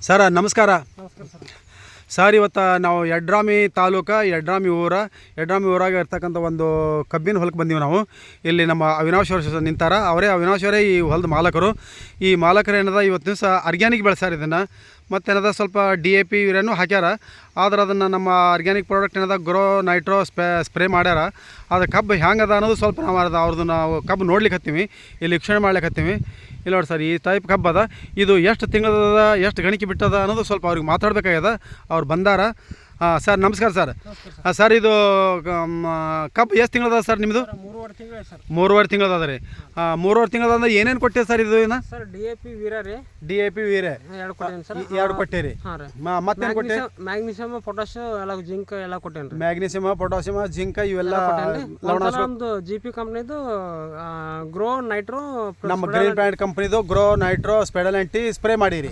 Sir ನಮಸ್ಕಾರ. ನಮಸ್ಕಾರ sir. Sir ಇವತ್ತು ನಾವು ಯಡ್ರಾಮಿ ತಾಲೂಕು ಯಡ್ರಾಮಿ ಊರಾಗ ಇರ್ತಕ್ಕಂಥ ಒಂದು ಕಬ್ಬಿನ ಹೊಲಕ್ಕೆ ಬಂದೀವಿ ನಾವು. ಇಲ್ಲಿ ನಮ್ಮ ಅವಿನಾಶ್ ಅವರು ನಿಂತಾರ. ಅವಿನಾಶವರೇ ಈ ಹೊಲದ ಮಾಲಕರು. ಈ ಮಾಲಕರು ಏನದ ಇವತ್ತು ದಿವಸ ಆರ್ಗ್ಯಾನಿಕ್ ಬೆಳೆಸಾರ ಇದನ್ನು. ಮತ್ತೇನದ ಸ್ವಲ್ಪ DAP ಯೂರಿಯಾನು ಹಾಕ್ಯಾರ. ಆದ್ರೆ ಅದನ್ನು ನಮ್ಮ ಆರ್ಗ್ಯಾನಿಕ್ ಪ್ರಾಡಕ್ಟ್ ಏನದ ಗ್ರೋ ನೈಟ್ರೋ ಸ್ಪ್ರೇ ಮಾಡ್ಯಾರ. ಅದು ಕಬ್ಬು ಹೆಂಗದ ಅನ್ನೋದು ಸ್ವಲ್ಪ ನಾವು ಕಬ್ಬು ನೋಡ್ಲಿಕ್ಕೆ ಹತ್ತೀವಿ, ಇಲ್ಲಿ ವೀಕ್ಷಣೆ ಮಾಡ್ಲಿಕ್ಕೆ ಹತ್ತೀವಿ. ಇಲ್ಲ ನೋಡಿ ಸರ್, ಈ ಟೈಪ್ ಕಬ್ಬು ಅದ. ಇದು ಎಷ್ಟು ತಿಂಗಳದ, ಎಷ್ಟು ಗಣಿಕೆ ಬಿಟ್ಟದ ಅನ್ನೋದು ಸ್ವಲ್ಪ ಅವ್ರಿಗೆ ಮಾತಾಡ್ಬೇಕಾಗ್ಯದ. ಅವ್ರು ಬಂದಾರ. ಸರ್ ನಮಸ್ಕಾರ ಸರ್. ಸರ್ ಇದು ಕಬ್ಬು ಎಷ್ಟು ತಿಂಗಳದ ಸರ್ ನಿಮ್ಮದು? 3.5 ತಿಂಗಳು ಸರ್. 3.5 ತಿಂಗಳದ ರೀ. 3.5 ತಿಂಗಳದ ಏನೇನು ಕೊಟ್ಟೆ ಸರ್ ಇದು? ಸರ್ DAP ವೀರ್ಯ ರೀ. DAP ವೀರ್ಯ 2 ಕೊಟ್ಟೇನಿ ಸರ್. 2 ಕೊಟ್ಟೇರಿ. ಮತ್ತೇನು ಕೊಟ್ಟೆ? ಮ್ಯಾಗ್ನೀಷಿಯಮ್, ಪೊಟ್ಯಾಷಿಯಮ್, ಎಲ್ಲ ಜಿಂಕ್ ಎಲ್ಲ ಕೊಟ್ಟೇನಿ ರೀ. ಮ್ಯಾಗ್ನೀಷಿಯಮ್, ಪೊಟ್ಯಾಷಿಯಮ್, ಜಿಂಕ್ ಇವೆಲ್ಲ ನಮ್ದು GP ಕಂಪ್ನಿದು ಗ್ರೋ ನೈಟ್ರೋ, ನಮ್ಮ ಗ್ರೀನ್ ಪ್ಲಾಂಟ್ ಕಂಪ್ನಿದು ಗ್ರೋ ನೈಟ್ರೋ ಸ್ಪೆಡಲ್ ಸ್ಪ್ರೇ ಮಾಡಿರಿ.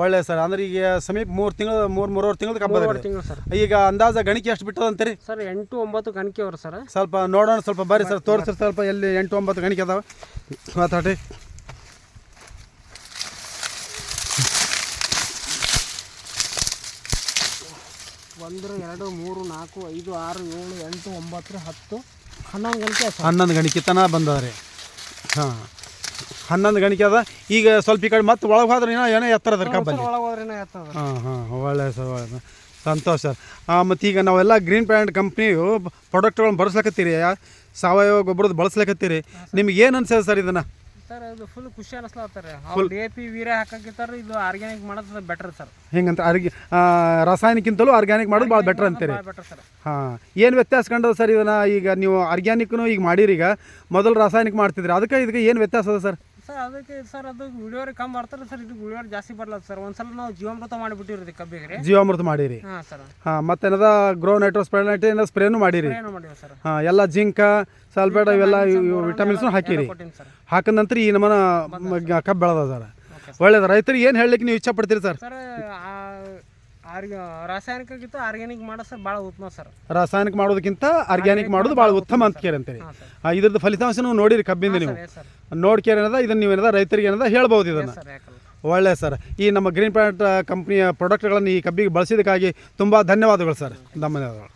ಒಳ್ಳೆ ಸರ್. ಅಂದ್ರೆ ಈಗ ಸಮೀಪ 3.5 ತಿಂಗಳು ಕಬ್ಬ ಅದ. ಸರ್ ಈಗ ಅಂದಾಜ ಗಣಿಕೆ ಎಷ್ಟು ಬಿಟ್ಟದ ಅಂತೀರಿ? ಸರ್ 8-9 ಗಣಿಕೆ ಅವ್ರ ಸರ್. ಸ್ವಲ್ಪ ನೋಡೋಣ, ಸ್ವಲ್ಪ ಬರ್ರಿ ಸರ್, ತೋರಿಸ್ರಿ ಸ್ವಲ್ಪ ಎಲ್ಲಿ 8-9 ಗಣಿಕೆ ಅದಾವ. ಮಾತಾಡಿ. ಒಂದು 2 3 4 5 6 7 8 9 10 11 ಗಣಿಕೆ. 11 ಗಣಿಕೆ ತನ ಬಂದವ್ರಿ. 11 ಗಣಿಕೆ ಅದ. ಈಗ ಸ್ವಲ್ಪ ಈ ಕಡೆ ಮತ್ತೆ ಒಳಗೆ ಹೋದ್ರೆ ಏನೋ ಎತ್ತರ ಅದ ಕಬ್ಬಲ್ಲಿ. ಒಳ್ಳೆ ಸರ್, ಒಳ್ಳೆ ಸಂತೋಷ ಸರ್. ಮತ್ತು ಈಗ ನಾವೆಲ್ಲ ಗ್ರೀನ್ ಪ್ಲಾಂಟ್ ಕಂಪ್ನಿಯು ಪ್ರಾಡಕ್ಟ್ಗಳನ್ನ ಬಳಸ್ಲಕತ್ತೀರಿ, ಸಾವಯವ ಗೊಬ್ಬರದ ಬಳಸ್ಲಕತ್ತೀರಿ. ನಿಮ್ಗೆ ಏನು ಅನ್ಸೋದು ಸರ್ ಇದನ್ನು? ಸರ್ ಇದು ಫುಲ್ ಖುಷಿ ಅನಿಸ್ಲಾತಾರೆ. ಅವ್ರು DAP ವೀರ್ಯ ಹಾಕಿರ್ತಾರೆ, ಇದು ಆರ್ಗ್ಯಾನಿಕ್ ಮಾಡೋದು ಬೆಟರ್ ಸರ್. ಹೆಂಗಂತ ರಾಸಾಯನಿಕ್ಕಿಂತಲೂ ಆರ್ಗ್ಯಾನಿಕ್ ಮಾಡೋದು ಭಾಳ ಬೆಟರ್ ಅಂತೀರಿ? ಏನು ವ್ಯತ್ಯಾಸ ಕಂಡದ ಸರ್ ಇದನ್ನು? ಈಗ ನೀವು ಆರ್ಗ್ಯಾನಿಕ್ನು ಈಗ ಮಾಡಿರಿ, ಈಗ ಮೊದಲು ರಾಸಾಯನಿಕ ಮಾಡ್ತಿದ್ರಿ, ಇದಕ್ಕೆ ಏನು ವ್ಯತ್ಯಾಸ ಅದ ಸರ್? ಸರ್ ಅದಕ್ಕೆ ಸರ್ ಅದು ಇಳುವರಿ ಕಮ್ಮಿ ಬರ್ತಾರೆ ಸರ್, ಇದು ಇಳುವರಿ ಜಾಸ್ತಿ ಬರಲ್ಲ ಸರ್. ಒಂದ್ಸಲ ನಾವು ಜೀವಾಮೃತ ಮಾಡಿಬಿಟ್ಟಿರಿ ಕಬ್ಬಿಗೆ. ಜೀವಾಮೃತ ಮಾಡಿರಿ. ಸರ್. ಮತ್ತೇನದ ಗ್ರೋ ನೈಟ್ರೋ ಸ್ಪೆಡಲ್ ಸ್ಪ್ರೇನು ಮಾಡಿರಿ. ಸರ್ ಎಲ್ಲ ಜಿಂಕ, ಸಲ್ಫೇಟ್ ಇವೆಲ್ಲ ವಿಟಮಿನ್ಸ್ನು ಹಾಕಿರಿ. ಹಾಕಿದ ನಂತರ ಈ ನಮ್ಮನ ಕಬ್ಬು ಬೆಳೆದ ಸರ್. ಒಳ್ಳೇದು. ರೈತರಿಗೆ ಏನು ಹೇಳಲಿಕ್ಕೆ ನೀವು ಇಚ್ಛೆ ಪಡ್ತೀರಿ ಸರ್? ಸರ್ ರಾಸಾಯನಿಕಕ್ಕಿಂತ ಆರ್ಗ್ಯಾನಿಕ್ ಮಾಡೋದು ಸರ್ ಭಾಳ ಉತ್ತಮ ಸರ್. ರಾಸಾಯನಿಕ ಮಾಡೋದಕ್ಕಿಂತ ಆರ್ಗ್ಯಾನಿಕ್ ಮಾಡೋದು ಭಾಳ ಉತ್ತಮ ಅಂತ ಕೇಳಂತೀರಿ. ಇದ್ರದ್ದು ಫಲಿತಾಂಶನೂ ನೋಡಿರಿ ಕಬ್ಬಿಂದ ನೀವು ನೋಡ್ಕೇರಿ ಏನದ ಇದನ್ನು ನೀವೇನದ ರೈತರಿಗೆ ಏನದ ಹೇಳ್ಬೋದು ಇದನ್ನು. ಒಳ್ಳೆ ಸರ್. ಈ ನಮ್ಮ ಗ್ರೀನ್ ಪ್ಲಾಂಟ್ ಕಂಪ್ನಿಯ ಪ್ರಾಡಕ್ಟ್ಗಳನ್ನು ಈ ಕಬ್ಬಿಗೆ ಬಳಸಿದ್ದಕ್ಕಾಗಿ ತುಂಬ ಧನ್ಯವಾದಗಳು ಸರ್. ಧನ್ಯವಾದಗಳು.